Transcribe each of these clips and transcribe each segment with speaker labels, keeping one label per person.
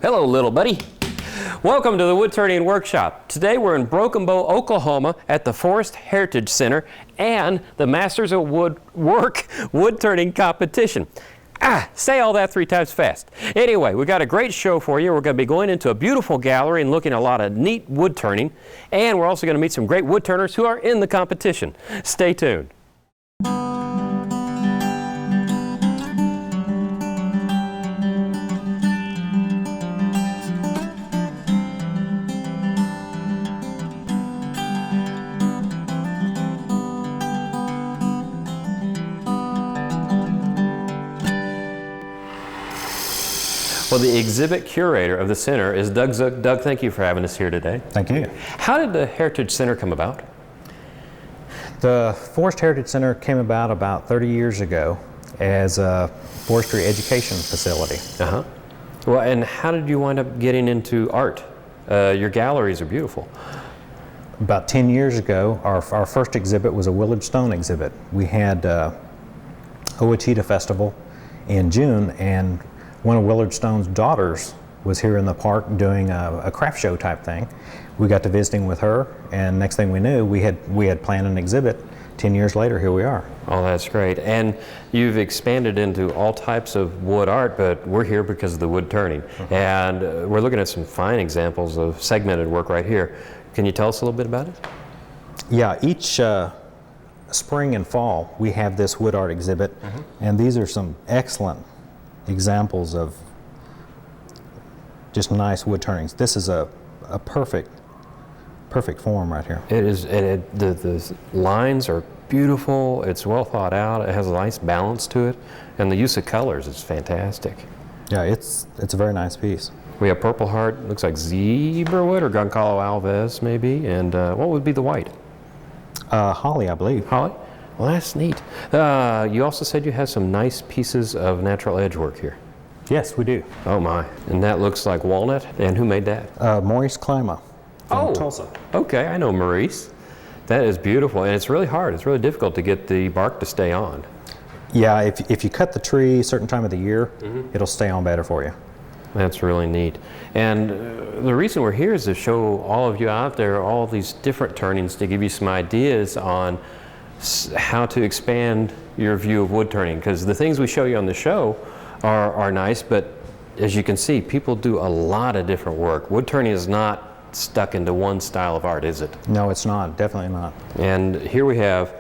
Speaker 1: Hello, little buddy. Welcome to the Woodturning Workshop. Today we're in Broken Bow, Oklahoma at the Forrest Heritage Center and the Masters of Woodturning competition. Say all that 3 times fast. Anyway, we got a great show for you. We're going to be going into a beautiful gallery and looking at a lot of neat wood turning. And we're also going to meet some great woodturners who are in the competition. Stay tuned. Well, the exhibit curator of the center is Doug Zook. Doug, thank you for having us here today.
Speaker 2: Thank you.
Speaker 1: How did the Heritage Center come about?
Speaker 2: The Forrest Heritage Center came about 30 years ago as a forestry education facility.
Speaker 1: Well, and how did you wind up getting into art? Your galleries are beautiful.
Speaker 2: About 10 years ago, our first exhibit was a Willard Stone exhibit. We had Oachita Festival in June, and one of Willard Stone's daughters was here in the park doing a craft show type thing. We got to visiting with her, and next thing we knew, we had planned an exhibit. 10 years later, here we are.
Speaker 1: Oh, that's great. And you've expanded into all types of wood art, but we're here because of the wood turning. And we're looking at some fine examples of segmented work right here. Can you tell us a little bit about it?
Speaker 2: Yeah, each spring and fall, we have this wood art exhibit, and these are some excellent examples of just nice wood turnings. This is a perfect form right here.
Speaker 1: It is, and the lines are beautiful. It's well thought out. It has a nice balance to it, and the use of colors is fantastic.
Speaker 2: Yeah, it's a very nice piece.
Speaker 1: We have Purple Heart, looks like zebra wood or Goncalo Alves maybe, and what would be the white?
Speaker 2: Holly, I believe.
Speaker 1: Holly? Well, that's neat. You also said you have some nice pieces of natural edge work here.
Speaker 2: Yes, we do.
Speaker 1: Oh my, and that looks like walnut. And who made that?
Speaker 2: Maurice Klima from Tulsa.
Speaker 1: Okay, I know Maurice. That is beautiful, and it's really hard. It's really difficult to get the bark to stay on.
Speaker 2: Yeah, if you cut the tree a certain time of the year, it'll stay on better for you.
Speaker 1: That's really neat. And the reason we're here is to show all of you out there all these different turnings, to give you some ideas on how to expand your view of wood turning, because the things we show you on the show are nice, but as you can see, people do a lot of different work. Wood turning is not stuck into one style of art, is it?
Speaker 2: No, it's not. Definitely not.
Speaker 1: And here we have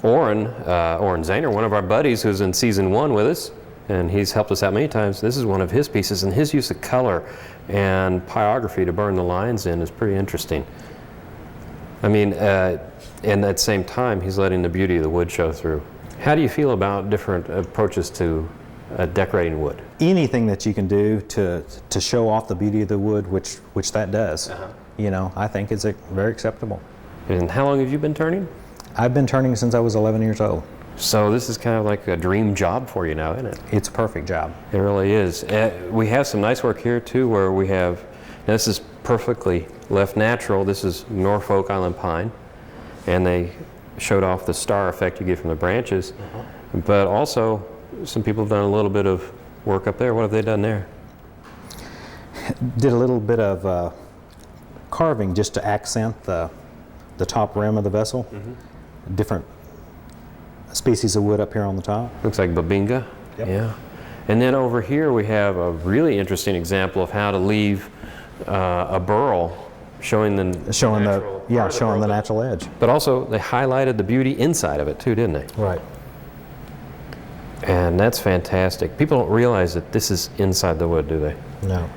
Speaker 1: Orrin Zahner, one of our buddies who's in season 1 with us, and he's helped us out many times. This is one of his pieces, and his use of color and pyrography to burn the lines in is pretty interesting. I mean, and at the same time, he's letting the beauty of the wood show through. How do you feel about different approaches to decorating wood?
Speaker 2: Anything that you can do to show off the beauty of the wood, which that does, you know, I think is very acceptable.
Speaker 1: And how long have you been turning?
Speaker 2: I've been turning since I was 11 years old.
Speaker 1: So this is kind of like a dream job for you now, isn't it?
Speaker 2: It's a perfect job.
Speaker 1: It really is. We have some nice work here too, where we have, now this is perfectly left natural. This is Norfolk Island pine, and they showed off the star effect you get from the branches. But also, some people have done a little bit of work up there. What have they done there?
Speaker 2: Did a little bit of carving just to accent the top rim of the vessel. Different species of wood up here on the top.
Speaker 1: Looks like babinga.
Speaker 2: Yep.
Speaker 1: Yeah. And then over here we have a really interesting example of how to leave a burl, showing the natural edge. But also they highlighted the beauty inside of it too, didn't they?
Speaker 2: Right.
Speaker 1: And that's fantastic. People don't realize that this is inside the wood, do they?
Speaker 2: No.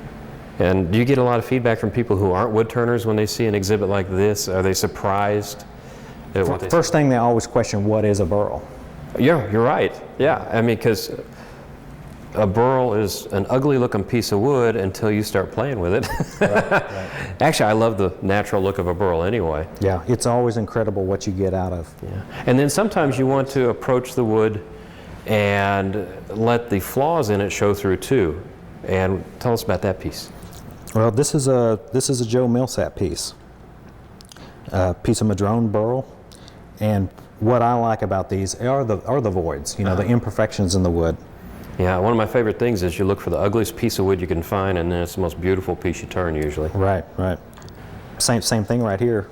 Speaker 1: And do you get a lot of feedback from people who aren't wood turners when they see an exhibit like this? Are they surprised?
Speaker 2: First thing they always question, what is a burl?
Speaker 1: Yeah, you're right. Yeah, I mean, because a burl is an ugly looking piece of wood until you start playing with it. Right. Actually, I love the natural look of a burl anyway.
Speaker 2: Yeah, it's always incredible what you get out of.
Speaker 1: Yeah. And then sometimes you want to approach the wood and let the flaws in it show through too. And tell us about that piece.
Speaker 2: Well, this is a Joe Millsap piece. A piece of madrone burl. And what I like about these are the voids, you know, the imperfections in the wood.
Speaker 1: Yeah, one of my favorite things is you look for the ugliest piece of wood you can find, and then it's the most beautiful piece you turn usually.
Speaker 2: Right, right. Same thing right here,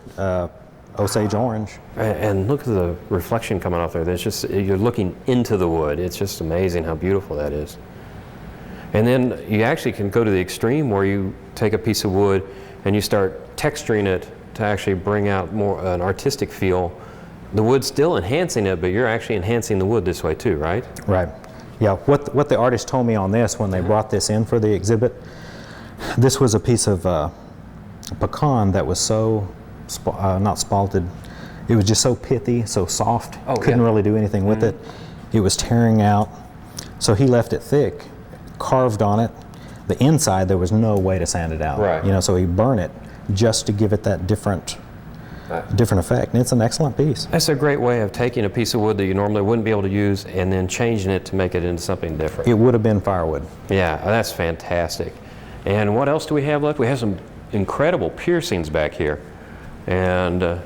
Speaker 2: Osage orange.
Speaker 1: And look at the reflection coming off there. There's just, you're looking into the wood. It's just amazing how beautiful that is. And then you actually can go to the extreme where you take a piece of wood and you start texturing it to actually bring out more an artistic feel. The wood's still enhancing it, but you're actually enhancing the wood this way too, right?
Speaker 2: Right. Yeah, what the artist told me on this when they brought this in for the exhibit, this was a piece of pecan that was so, not spalted, it was just so pithy, so soft, couldn't really do anything with it. It was tearing out, so he left it thick, carved on it. The inside, there was no way to sand it out.
Speaker 1: Right.
Speaker 2: You know, so he burned it just to give it that different effect, and it's an excellent piece.
Speaker 1: That's a great way of taking a piece of wood that you normally wouldn't be able to use and then changing it to make it into something different.
Speaker 2: It would have been firewood.
Speaker 1: Yeah, that's fantastic. And what else do we have left? We have some incredible piercings back here. And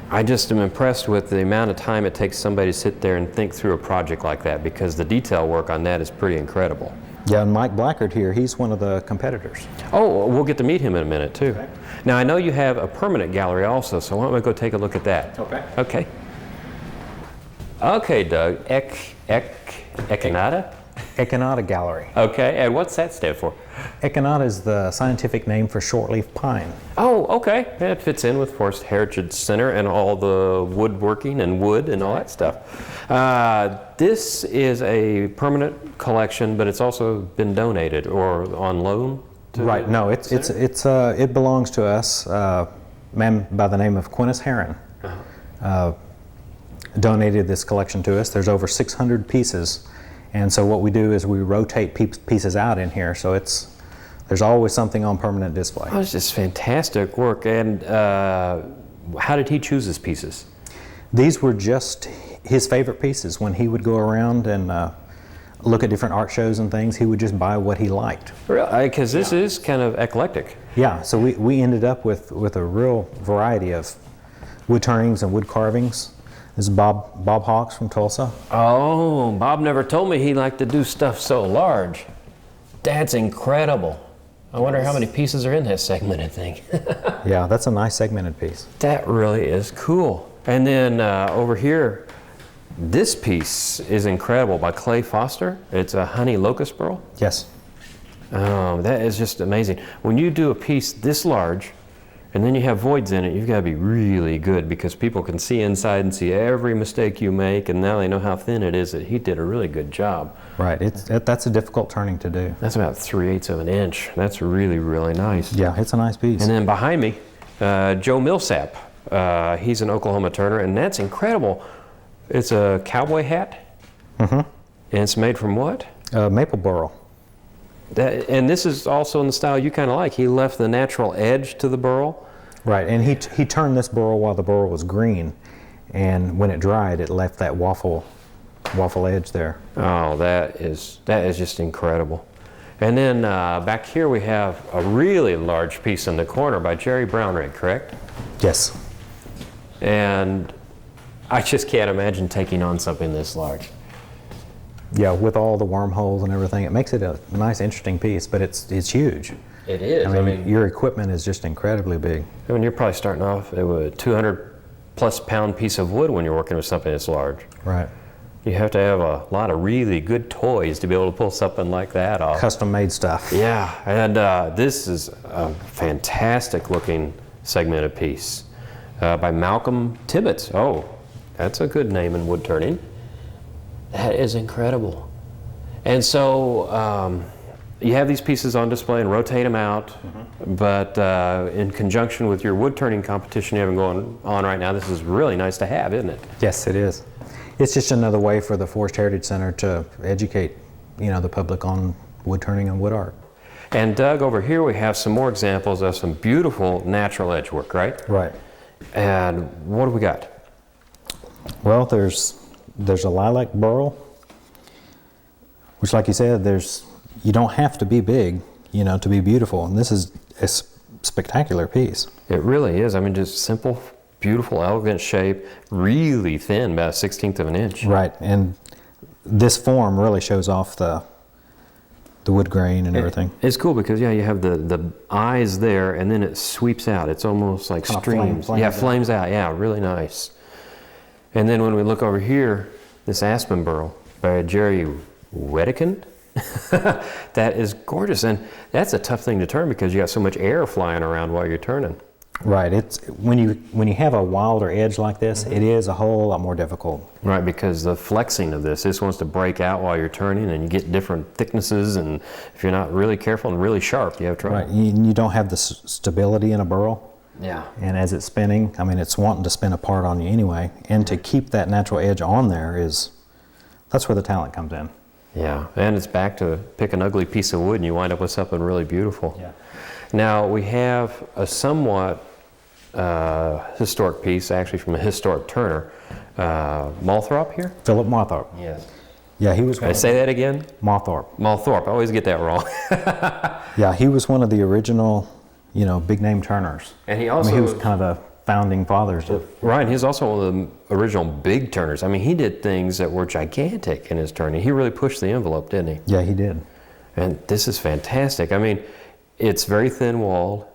Speaker 1: I just am impressed with the amount of time it takes somebody to sit there and think through a project like that, because the detail work on that is pretty incredible.
Speaker 2: Yeah, and Mike Blackard here, he's one of the competitors.
Speaker 1: Oh, we'll get to meet him in a minute too. Okay. Now I know you have a permanent gallery also, so why don't we go take a look at that?
Speaker 2: Okay.
Speaker 1: Okay. Okay, Doug. Econata?
Speaker 2: Econata Gallery.
Speaker 1: Okay, and what's that stand for?
Speaker 2: Econata is the scientific name for shortleaf pine.
Speaker 1: Oh, okay. That fits in with Forrest Heritage Center and all the woodworking and wood and all that stuff. This is a permanent collection, but it's also been donated or on loan to
Speaker 2: Right. No, it belongs to us. A man by the name of Quintus Heron donated this collection to us. There's over 600 pieces, and so what we do is we rotate pieces out in here. So there's always something on permanent display.
Speaker 1: Oh, it's just fantastic work. And how did he choose his pieces?
Speaker 2: These were just his favorite pieces. When he would go around and look at different art shows and things, he would just buy what he liked.
Speaker 1: Really? Because this is kind of eclectic.
Speaker 2: Yeah, so we ended up with a real variety of wood turnings and wood carvings. This is Bob Hawks from Tulsa.
Speaker 1: Oh, Bob never told me he liked to do stuff so large. That's incredible. I wonder how many pieces are in that segmented thing.
Speaker 2: Yeah, that's a nice segmented piece.
Speaker 1: That really is cool. And then over here, this piece is incredible by Clay Foster. It's a honey locust burl.
Speaker 2: Yes.
Speaker 1: That is just amazing. When you do a piece this large, and then you have voids in it, you've got to be really good, because people can see inside and see every mistake you make, and now they know how thin it is. That he did a really good job.
Speaker 2: Right, that's a difficult turning to do.
Speaker 1: That's about 3/8 of an inch. That's really, really nice.
Speaker 2: Yeah, it's a nice piece.
Speaker 1: And then behind me, Joe Millsap. He's an Oklahoma turner, and that's incredible. It's a cowboy hat.
Speaker 2: Mm-hmm.
Speaker 1: And it's made from what?
Speaker 2: Maple burl.
Speaker 1: And this is also in the style you kind of like. He left the natural edge to the burl.
Speaker 2: Right, and he turned this burl while the burl was green, and when it dried, it left that waffle edge there.
Speaker 1: Oh, that is just incredible. And then back here we have a really large piece in the corner by Jerry Brownrigg, correct?
Speaker 2: Yes.
Speaker 1: And I just can't imagine taking on something this large.
Speaker 2: Yeah, with all the wormholes and everything, it makes it a nice, interesting piece, but it's huge.
Speaker 1: It is.
Speaker 2: I mean, your equipment is just incredibly big.
Speaker 1: I mean, you're probably starting off with a 200+ pound piece of wood when you're working with something that's large.
Speaker 2: Right.
Speaker 1: You have to have a lot of really good toys to be able to pull something like that off.
Speaker 2: Custom-made stuff.
Speaker 1: Yeah, and this is a fantastic looking segmented piece by Malcolm Tibbetts. Oh, that's a good name in wood turning. That is incredible. And so you have these pieces on display and rotate them out, but in conjunction with your wood turning competition you have going on right now, this is really nice to have, isn't it?
Speaker 2: Yes, it is. It's just another way for the Forrest Heritage Center to educate, the public on wood turning and wood art.
Speaker 1: And Doug, over here we have some more examples of some beautiful natural edge work, right?
Speaker 2: Right.
Speaker 1: And what do we got?
Speaker 2: Well, there's a lilac burl, which, like you said, you don't have to be big, to be beautiful. And this is a spectacular piece.
Speaker 1: It really is. I mean, just simple, beautiful, elegant shape, really thin, about 1/16 of an inch.
Speaker 2: Right, and this form really shows off the wood grain and everything.
Speaker 1: It's cool because, yeah, you have the eyes there, and then it sweeps out. It's almost like
Speaker 2: Kinda
Speaker 1: streams.
Speaker 2: flames
Speaker 1: Yeah,
Speaker 2: out.
Speaker 1: flames out. Yeah, really nice. And then when we look over here, this aspen burl by Jerry Wedekind. That is gorgeous, and that's a tough thing to turn because you got so much air flying around while you're turning.
Speaker 2: Right. It's when you have a wilder edge like this, it is a whole lot more difficult.
Speaker 1: Right, because the flexing of this wants to break out while you're turning, and you get different thicknesses, and if you're not really careful and really sharp, you have trouble.
Speaker 2: Right. You don't have the stability in a burl.
Speaker 1: Yeah.
Speaker 2: And as it's spinning, I mean, it's wanting to spin apart on you anyway. And to keep that natural edge on there that's where the talent comes in.
Speaker 1: Yeah, and it's back to pick an ugly piece of wood and you wind up with something really beautiful.
Speaker 2: Yeah.
Speaker 1: Now we have a somewhat historic piece, actually from a historic turner, Malthrop here?
Speaker 2: Philip Mothorpe.
Speaker 1: Yes.
Speaker 2: Yeah, he was
Speaker 1: Can I say that again?
Speaker 2: Mothorpe.
Speaker 1: Malthrop, I always get that wrong.
Speaker 2: Yeah, he was one of the original, big name turners.
Speaker 1: And he also
Speaker 2: he was kind of the founding fathers of.
Speaker 1: Right, he's also one of the original big turners. I mean, he did things that were gigantic in his turning. He really pushed the envelope, didn't he?
Speaker 2: Yeah, he did.
Speaker 1: And this is fantastic. I mean, it's very thin-walled,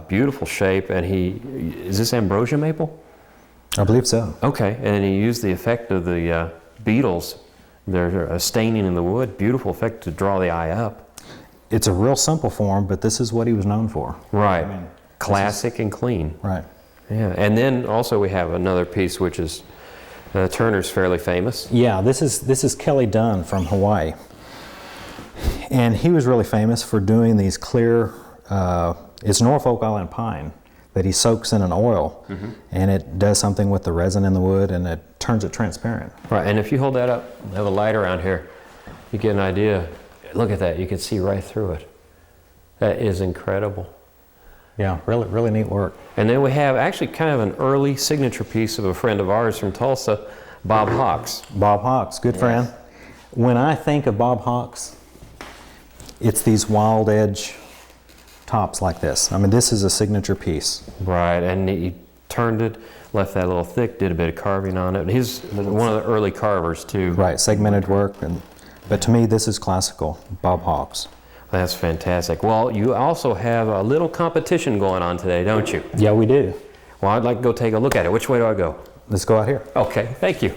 Speaker 1: beautiful shape, and is this ambrosia maple?
Speaker 2: I believe so.
Speaker 1: Okay, and he used the effect of the beetles. There's a staining in the wood, beautiful effect to draw the eye up.
Speaker 2: It's a real simple form, but this is what he was known for.
Speaker 1: Right,
Speaker 2: I mean,
Speaker 1: classic and clean.
Speaker 2: Right.
Speaker 1: Yeah, and then also we have another piece which is Turner's fairly famous.
Speaker 2: Yeah, this is Kelly Dunn from Hawaii. And he was really famous for doing these clear, it's Norfolk Island pine that he soaks in an oil, and it does something with the resin in the wood, and it turns it transparent.
Speaker 1: Right, and if you hold that up, I have a light around here, you get an idea. Look at that, you can see right through it. That is incredible.
Speaker 2: Yeah, really, really neat work.
Speaker 1: And then we have actually kind of an early signature piece of a friend of ours from Tulsa, Bob Hawks.
Speaker 2: Bob Hawks, good friend. When I think of Bob Hawks, it's these wild edge tops like this. I mean, this is a signature piece.
Speaker 1: Right, and he turned it, left that a little thick, did a bit of carving on it. He's one of the early carvers too.
Speaker 2: Right, segmented work, but to me this is classical, Bob Hawks.
Speaker 1: That's fantastic. Well, you also have a little competition going on today, don't you?
Speaker 2: Yeah, we do.
Speaker 1: Well, I'd like to go take a look at it. Which way do I go?
Speaker 2: Let's go out here.
Speaker 1: Okay, thank you.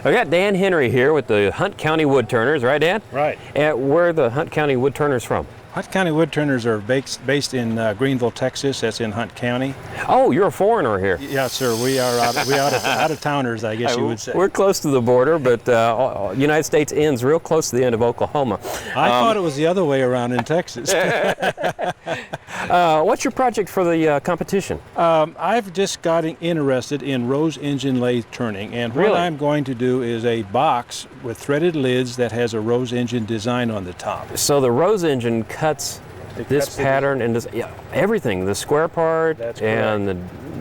Speaker 1: I've got Dan Henry here with the Hunt County Woodturners, right, Dan?
Speaker 3: Right.
Speaker 1: And where are the Hunt County Woodturners from?
Speaker 3: Hunt County Woodturners are based in Greenville, Texas. That's in Hunt County.
Speaker 1: Oh, you're a foreigner here.
Speaker 3: Yes, sir. We are out of towners, I guess you would say.
Speaker 1: We're close to the border, but United States ends real close to the end of Oklahoma.
Speaker 3: I thought it was the other way around in Texas.
Speaker 1: What's your project for the competition?
Speaker 3: I've just gotten interested in rose engine lathe turning, and what
Speaker 1: Really?
Speaker 3: I'm going to do is a box with threaded lids that has a rose engine design on the top.
Speaker 1: So the rose engine cuts this
Speaker 3: cuts the-
Speaker 1: pattern and everything, the square part
Speaker 3: That's
Speaker 1: and the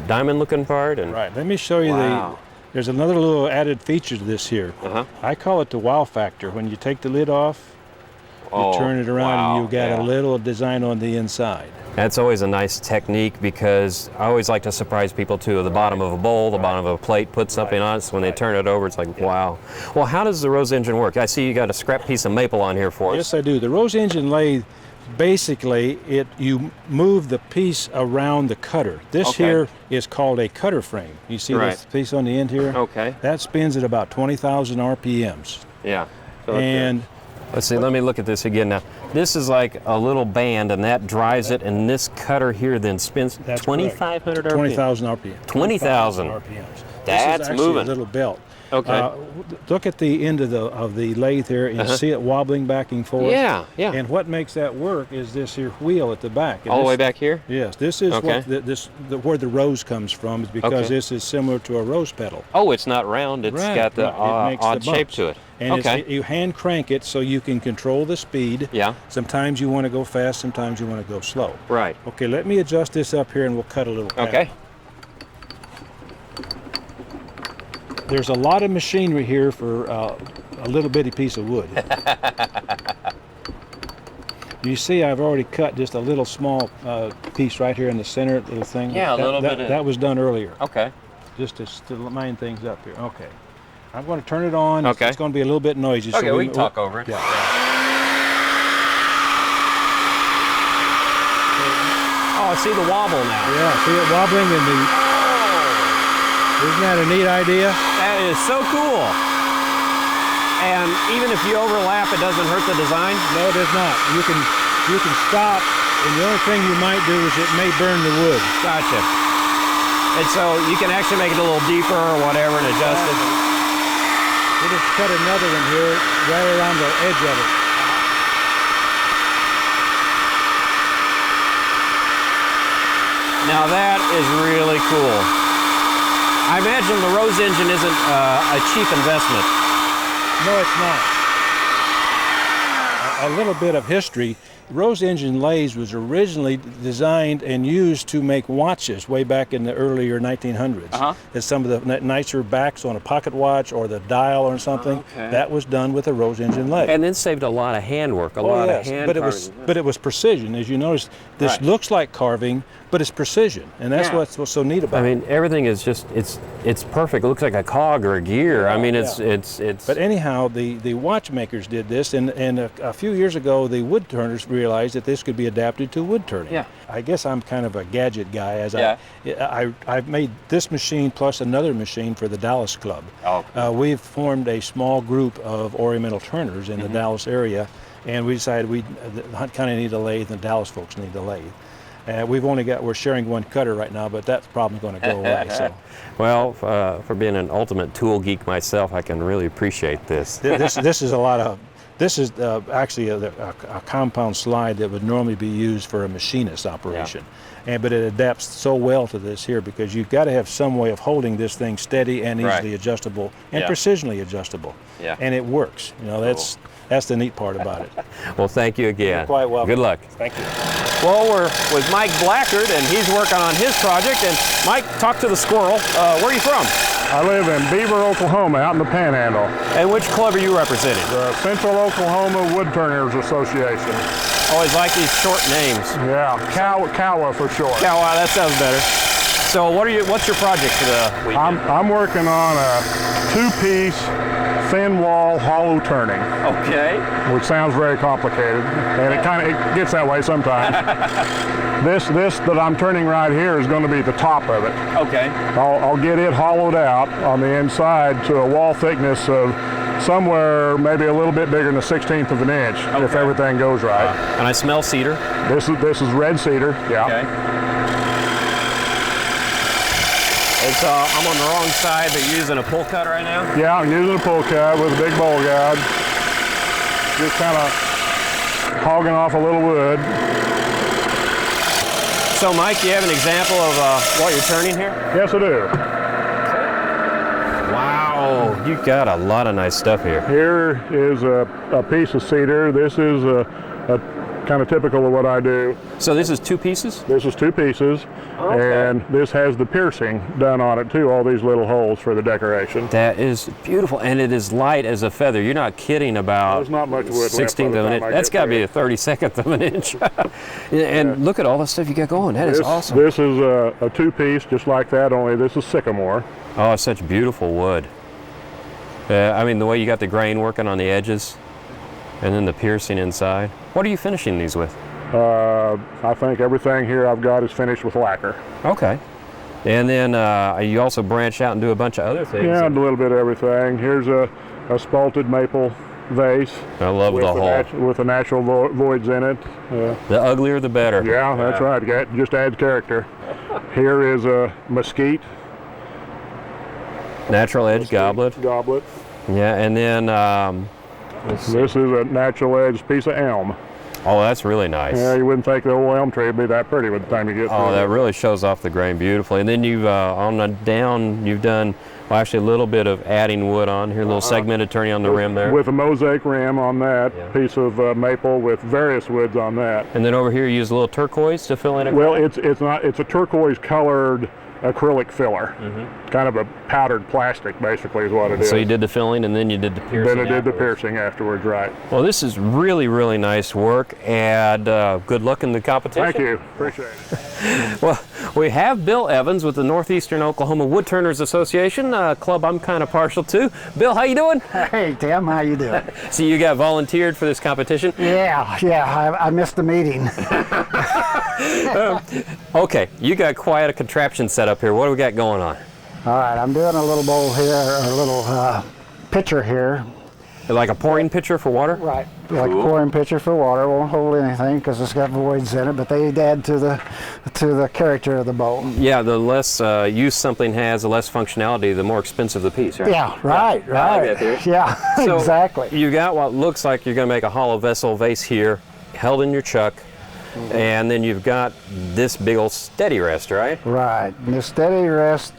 Speaker 1: diamond looking part. And
Speaker 3: Right. Let me show you
Speaker 1: Wow.
Speaker 3: There's another little added feature to this here.
Speaker 1: Uh-huh.
Speaker 3: I call it the wow factor. When you take the lid off, you turn it around and you got a little design on the inside.
Speaker 1: That's always a nice technique because I always like to surprise people too. The bottom of a bowl, the bottom of a plate, put something on it, so when they turn it over, it's like, wow. Well, how does the rose engine work? I see you got a scrap piece of maple on here for us.
Speaker 3: Yes, I do. The rose engine lathe, basically, you move the piece around the cutter. This
Speaker 1: Okay.
Speaker 3: here is called a cutter frame. You see
Speaker 1: Right.
Speaker 3: this piece on the end here?
Speaker 1: Okay.
Speaker 3: That spins at about 20,000 RPMs.
Speaker 1: Yeah.
Speaker 3: And
Speaker 1: Let's see, let me look at this again now. This is like a little band and that drives it, and this cutter here then spins
Speaker 3: that's
Speaker 1: 2,500 RPM.
Speaker 3: 20,000 RPMs.
Speaker 1: 20,000.
Speaker 3: RPMs.
Speaker 1: That's
Speaker 3: this is actually
Speaker 1: moving.
Speaker 3: a little belt.
Speaker 1: Okay.
Speaker 3: Look at the end of the lathe here, and you see it wobbling back and forth.
Speaker 1: Yeah, yeah.
Speaker 3: And what makes that work is this here wheel at the back. And
Speaker 1: All the
Speaker 3: this-
Speaker 1: way back here?
Speaker 3: Yes, this is
Speaker 1: Okay.
Speaker 3: where the rose comes from, is because
Speaker 1: Okay.
Speaker 3: this is similar to a rose petal.
Speaker 1: Oh, it's not round. It's
Speaker 3: Right,
Speaker 1: got the
Speaker 3: right. It makes the
Speaker 1: odd shape
Speaker 3: bumps.
Speaker 1: to it.
Speaker 3: And
Speaker 1: Okay.
Speaker 3: you hand crank it so you can control the speed.
Speaker 1: Yeah.
Speaker 3: Sometimes you want to go fast, sometimes you want to go slow.
Speaker 1: Right.
Speaker 3: Okay, let me adjust this up here and we'll cut a little pattern.
Speaker 1: Okay.
Speaker 3: There's a lot of machinery here for a little bitty piece of wood. You see, I've already cut just a little small piece right here in the center, little thing.
Speaker 1: Yeah, a little bit of...
Speaker 3: That was done earlier.
Speaker 1: Okay.
Speaker 3: Just to line things up here. Okay. I'm going to turn it on.
Speaker 1: Okay.
Speaker 3: It's going to be a little bit noisy.
Speaker 1: Okay,
Speaker 3: so
Speaker 1: we can talk over it.
Speaker 3: Yeah.
Speaker 1: Oh, I see the wobble now.
Speaker 3: Yeah, see it wobbling in the... Isn't that a neat idea?
Speaker 1: That is so cool. And even if you overlap, it doesn't hurt the design?
Speaker 3: No, it does not. You can stop, and the only thing you might do is it may burn the wood.
Speaker 1: Gotcha. And so you can actually make it a little deeper or whatever and adjust it.
Speaker 3: We'll just cut another one here right around the edge of it.
Speaker 1: Now that is really cool. I imagine the Rose engine isn't a cheap investment.
Speaker 3: No, it's not. A little bit of history. Rose engine lathe was originally designed and used to make watches way back in the earlier 1900s. As some of the nicer backs on a pocket watch or the dial or something, that was done with a Rose engine lathe.
Speaker 1: And then saved a lot of handwork, a lot of hand carving.
Speaker 3: But it was precision. As you notice, this looks like carving, but it's precision, and that's what's so neat about it.
Speaker 1: I mean, everything is just, it's perfect. It looks like a cog or a gear. I mean, it's...
Speaker 3: But anyhow, the watchmakers did this, and a few years ago, the Woodturners realized that this could be adapted to wood turning.
Speaker 1: Yeah.
Speaker 3: I guess I'm kind of a gadget guy, as I've made this machine plus another machine for the Dallas Club. We've formed a small group of ornamental turners in the Dallas area, and we decided the Hunt County need a lathe, and the Dallas folks need a lathe. We're sharing one cutter right now, but that problem's going to go away. So.
Speaker 1: Well, for being an ultimate tool geek myself, I can really appreciate this.
Speaker 3: This is a lot of... This is actually a compound slide that would normally be used for a machinist operation. But it adapts so well to this here because you've got to have some way of holding this thing steady and easily adjustable and precisionally adjustable. And it works. You know, that's the neat part about it.
Speaker 1: Well, thank you again.
Speaker 3: You're quite welcome.
Speaker 1: Good luck.
Speaker 3: Thank you.
Speaker 1: Well, we're with Mike Blackard, and he's working on his project. And Mike, talk to the squirrel. Where are you from?
Speaker 4: I live in Beaver, Oklahoma, out in the Panhandle.
Speaker 1: And which club are you representing?
Speaker 4: The Central Oklahoma Woodturners Association.
Speaker 1: Always like these short names.
Speaker 4: Yeah, COWA for short.
Speaker 1: COWA, that sounds better. So what's your project for the weekend?
Speaker 4: I'm working on a two-piece thin wall hollow turning.
Speaker 1: Okay.
Speaker 4: Which sounds very complicated, and it gets that way sometimes. This that I'm turning right here is going to be the top of it.
Speaker 1: Okay.
Speaker 4: I'll get it hollowed out on the inside to a wall thickness of somewhere maybe a little bit bigger than a 1/16 of an inch if everything goes right.
Speaker 1: And I smell cedar.
Speaker 4: This is red cedar. Yeah.
Speaker 1: Okay. It's, I'm on the wrong side, but you're using a pull cut right now?
Speaker 4: Yeah, I'm using a pull cut with a big bowl guide. Just kind of hogging off a little wood.
Speaker 1: So, Mike, do you have an example of what you're turning here?
Speaker 4: Yes, I do.
Speaker 1: Wow, you got a lot of nice stuff here.
Speaker 4: Here is a piece of cedar. This is a kind of typical of what I do.
Speaker 1: So this is two pieces?
Speaker 4: This is two pieces, and this has the piercing done on it too, all these little holes for the decoration.
Speaker 1: That is beautiful, and it is light as a feather. You're not kidding about
Speaker 4: There's not much wood
Speaker 1: 16th of an inch. That's got to be a 32nd of an inch. And look at all the stuff you got going. That is awesome.
Speaker 4: This is a two-piece just like that, only this is sycamore.
Speaker 1: Oh, it's such beautiful wood. I mean, the way you got the grain working on the edges, and then the piercing inside. What are you finishing these with?
Speaker 4: I think everything here I've got is finished with lacquer.
Speaker 1: Okay. And then you also branch out and do a bunch of other things.
Speaker 4: Yeah, a little bit of everything. Here's a spalted maple vase.
Speaker 1: I love the whole.
Speaker 4: With the natural voids in it.
Speaker 1: The uglier the better.
Speaker 4: Yeah, that's right. It just adds character. Here is a mesquite.
Speaker 1: Natural edge goblet. Yeah, and then
Speaker 4: this is a natural edge piece of elm.
Speaker 1: Oh, that's really nice.
Speaker 4: Yeah, you wouldn't think the old elm tree would be that pretty by the time you get through.
Speaker 1: Oh, that really shows off the grain beautifully. And then you've, on the down, you've done, well, actually a little bit of adding wood on here, a little segmented turning on the rim there.
Speaker 4: With a mosaic rim on that, piece of maple with various woods on that.
Speaker 1: And then over here you use a little turquoise to fill in it?
Speaker 4: Well, it's a turquoise colored acrylic filler, kind of a powdered plastic, basically, is what it is.
Speaker 1: So you did the filling and then you did the piercing.
Speaker 4: Then I did the
Speaker 1: afterwards.
Speaker 4: piercing afterwards, right?
Speaker 1: Well, this is really, really nice work, and good luck in the competition.
Speaker 4: Thank you. Appreciate it.
Speaker 1: Well, we have Bill Evans with the Northeastern Oklahoma Woodturners Association, a club I'm kind of partial to. Bill, how you doing?
Speaker 5: Hey, Tim, how you doing?
Speaker 1: So you got volunteered for this competition?
Speaker 5: Yeah, I missed the meeting.
Speaker 1: Okay, you got quite a contraption set up here. What do we got going on?
Speaker 5: All right, I'm doing a little bowl here, a little pitcher here.
Speaker 1: Like a pouring pitcher for water?
Speaker 5: Right. Like a pouring pitcher for water. Won't hold anything because it's got voids in it, but they add to the character of the bowl.
Speaker 1: Yeah, the less use something has, the less functionality, the more expensive the piece, right?
Speaker 5: Yeah, right.
Speaker 1: I get there.
Speaker 5: Yeah,
Speaker 1: So
Speaker 5: exactly.
Speaker 1: You got what looks like you're going to make a hollow vessel vase here, held in your chuck, and then you've got this big old steady rest, right?
Speaker 5: Right. And the steady rest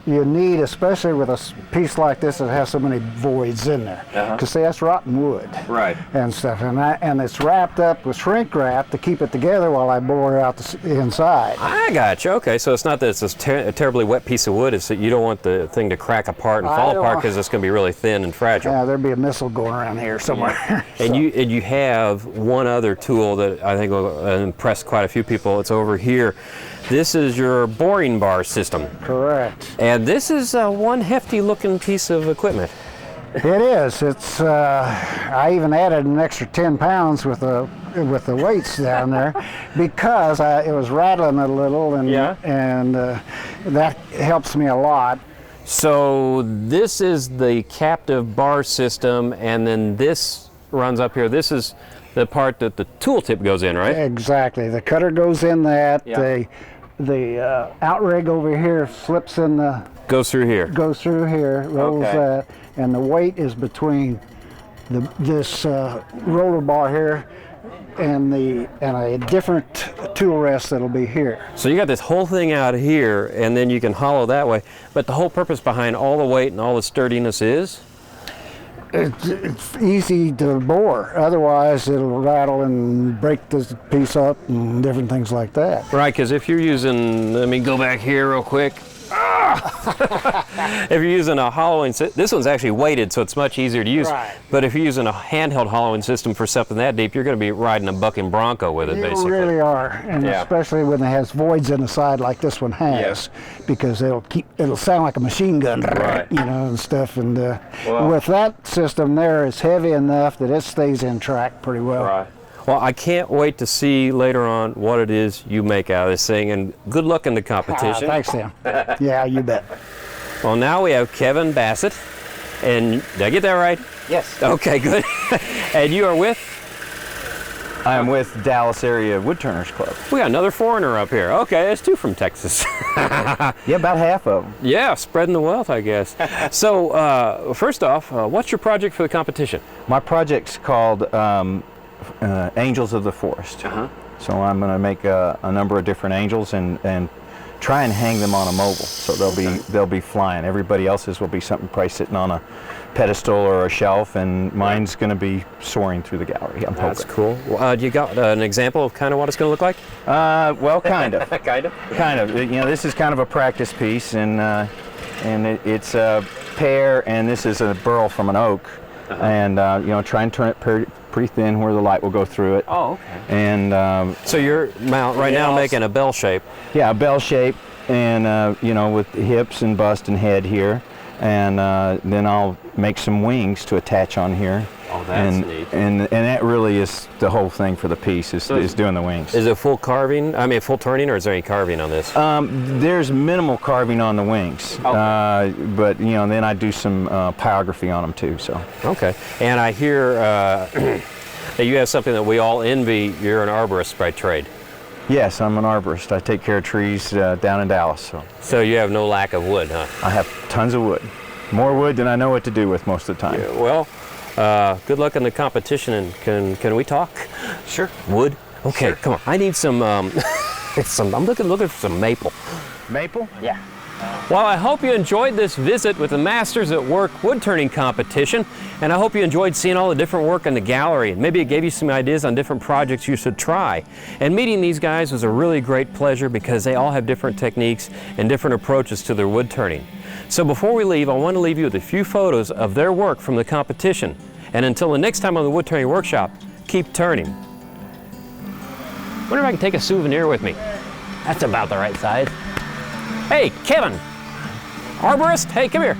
Speaker 5: you need, especially with a piece like this that has so many voids in there. Because see, that's rotten wood.
Speaker 1: Right.
Speaker 5: And stuff. And it's wrapped up with shrink wrap to keep it together while I bore out the inside.
Speaker 1: I got you. Okay, so it's not that it's a terribly wet piece of wood, it's that you don't want the thing to crack apart and fall apart because it's going to be really thin and fragile.
Speaker 5: Yeah, there'd be a missile going around here somewhere.
Speaker 1: And you have one other tool that I think will impress quite a few people. It's over here. This is your boring bar system.
Speaker 5: Correct.
Speaker 1: And this is one hefty looking piece of equipment.
Speaker 5: It is. It's. I even added an extra 10 pounds with the weights down there because it was rattling a little, and that helps me a lot.
Speaker 1: So this is the captive bar system, and then this runs up here. This is the part that the tool tip goes in, right?
Speaker 5: Exactly. The cutter goes in that.
Speaker 1: Yeah.
Speaker 5: The outrigger over here slips in the.
Speaker 1: Goes through here.
Speaker 5: Goes through here, rolls that, and the weight is between this roller bar here and a different tool rest that'll be here.
Speaker 1: So you got this whole thing out here, and then you can hollow that way. But the whole purpose behind all the weight and all the sturdiness is?
Speaker 5: It's easy to bore. Otherwise, it'll rattle and break this piece up and different things like that.
Speaker 1: Right, because if you're using, let me go back here real quick. If you're using a hollowing system, this one's actually weighted, so it's much easier to use.
Speaker 5: Right.
Speaker 1: But if you're using a handheld hollowing system for something that deep, you're going to be riding a bucking bronco with it, basically.
Speaker 5: You really are, and
Speaker 1: Yeah.
Speaker 5: especially when it has voids in the side like this one has, because it'll sound like a machine gun,
Speaker 1: Right.
Speaker 5: and stuff. And with that system there, it's heavy enough that it stays in track pretty well.
Speaker 1: Right. Well, I can't wait to see later on what it is you make out of this thing, and good luck in the competition.
Speaker 5: Thanks, Tim. Yeah, you bet.
Speaker 1: Well, now we have Kevin Bassett, and did I get that right?
Speaker 6: Yes.
Speaker 1: Okay, good. And you are with?
Speaker 6: I am with Dallas Area Woodturners Club.
Speaker 1: We got another foreigner up here. Okay, that's two from Texas.
Speaker 6: Yeah, about half of them.
Speaker 1: Yeah, spreading the wealth, I guess. So, first off, what's your project for the competition?
Speaker 6: My project's called Angels of the Forest. So I'm going to make a number of different angels and try and hang them on a mobile, so they'll be flying. Everybody else's will be something probably sitting on a pedestal or a shelf, and mine's going to be soaring through the gallery. I'm
Speaker 1: That's
Speaker 6: hoping.
Speaker 1: cool. You got an example of kind of what it's going to look like?
Speaker 6: Well, kind of.
Speaker 1: Kind of.
Speaker 6: Kind of. You know, this is kind of a practice piece, and it's a pear, and this is a burl from an oak, and you know, try and turn it pretty thin where the light will go through it.
Speaker 1: Oh, okay.
Speaker 6: And
Speaker 1: So you're right now making a bell shape.
Speaker 6: yeah, a bell shape, and you know, with the hips and bust and head here, and then I'll make some wings to attach on here.
Speaker 1: Oh, that's neat.
Speaker 6: And that really is the whole thing for the piece is doing the wings.
Speaker 1: Is it full carving? I mean, full turning, or is there any carving on this?
Speaker 6: There's minimal carving on the wings, but you know, then I do some pyrography on them too. So.
Speaker 1: Okay. And I hear that you have something that we all envy. You're an arborist by trade.
Speaker 6: Yes, I'm an arborist. I take care of trees down in Dallas.
Speaker 1: So you have no lack of wood, huh?
Speaker 6: I have tons of wood, more wood than I know what to do with most of the time.
Speaker 1: Yeah, well, good luck in the competition, and can we talk?
Speaker 6: Sure.
Speaker 1: Wood? Okay,
Speaker 6: Sure.
Speaker 1: come on. I need some, I'm looking for some maple.
Speaker 6: Maple?
Speaker 1: Yeah. Well, I hope you enjoyed this visit with the Masters at Work woodturning competition, and I hope you enjoyed seeing all the different work in the gallery, and maybe it gave you some ideas on different projects you should try. And meeting these guys was a really great pleasure because they all have different techniques and different approaches to their wood turning. So before we leave, I want to leave you with a few photos of their work from the competition. And until the next time on the Woodturning Workshop, keep turning. Wonder if I can take a souvenir with me. That's about the right size. Hey, Kevin! Arborist, hey, come here.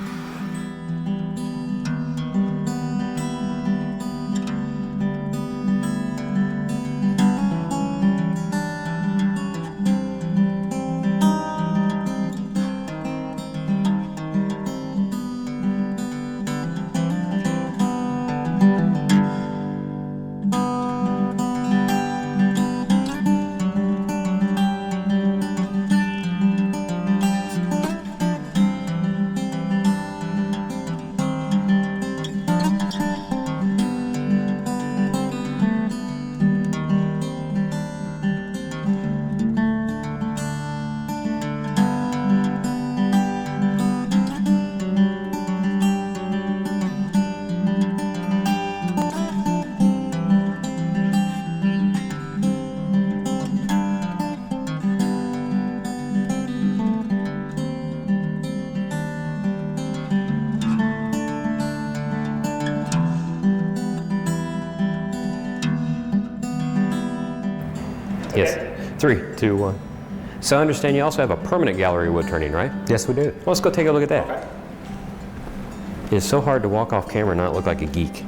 Speaker 1: Yes. 3, 2, 1. So I understand you also have a permanent gallery wood turning, right?
Speaker 2: Yes, we do.
Speaker 1: Well, let's go take a look at that. Okay. It's so hard to walk off camera and not look like a geek.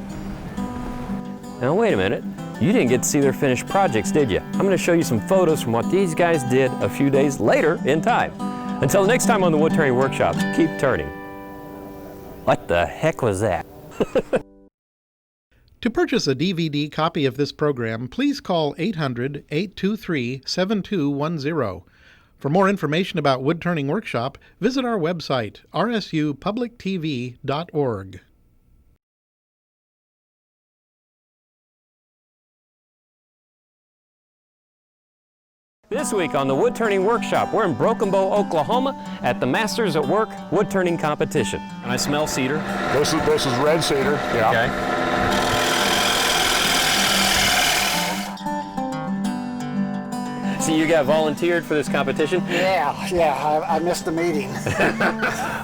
Speaker 1: Now wait a minute. You didn't get to see their finished projects, did you? I'm going to show you some photos from what these guys did a few days later in time. Until next time on the Woodturning Workshop, keep turning. What the heck was that?
Speaker 7: To purchase a DVD copy of this program, please call 800-823-7210. For more information about Woodturning Workshop, visit our website, rsupublictv.org.
Speaker 1: This week on the Woodturning Workshop, we're in Broken Bow, Oklahoma at the Masters at Work woodturning competition. And I smell cedar.
Speaker 4: This is red cedar. Yeah.
Speaker 1: Okay. So you got volunteered for this competition?
Speaker 5: Yeah, I missed the meeting.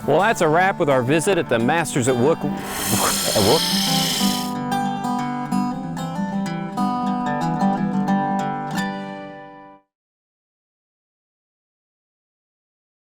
Speaker 1: Well, that's a wrap with our visit at the Masters at Work.